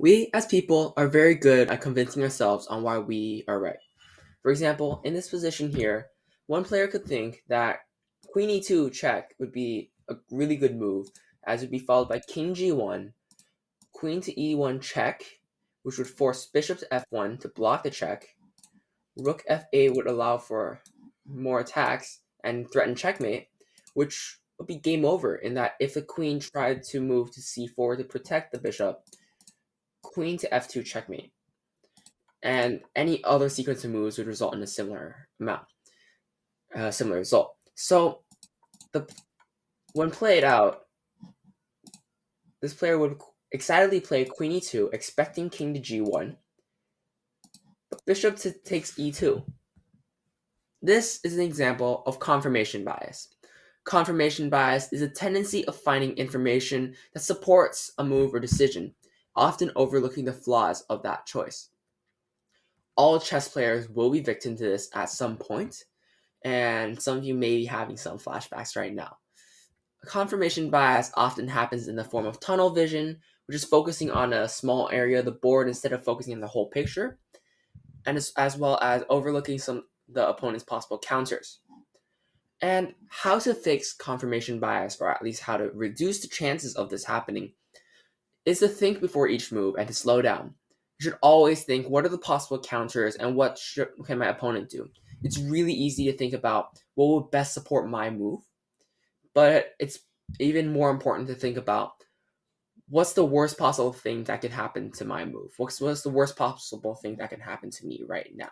We, as people, are very good at convincing ourselves on why we are right. For example, in this position here, one player could think that Queen e2 check would be a really good move, as it would be followed by King g1, Queen to e1 check, which would force Bishop to f1 to block the check. Rook f8 would allow for more attacks and threaten checkmate, which would be game over in that if the queen tried to move to c4 to protect the bishop, Queen to f2 checkmate, and any other sequence of moves would result in a similar result. So the when played out, this player would excitedly play Queen e2, expecting King to g1, but Bishop to takes e2. This is an example of confirmation bias. Confirmation bias is a tendency of finding information that supports a move or decision, often overlooking the flaws of that choice. All chess players will be victim to this at some point, and some of you may be having some flashbacks right now. Confirmation bias often happens in the form of tunnel vision, which is focusing on a small area of the board instead of focusing on the whole picture, and as well as overlooking the opponent's possible counters. And how to fix confirmation bias, or at least how to reduce the chances of this happening, is to think before each move and to slow down. You should always think, what are the possible counters and can my opponent do? It's really easy to think about what would best support my move, but it's even more important to think about what's the worst possible thing that can happen to my move? What's the worst possible thing that can happen to me right now?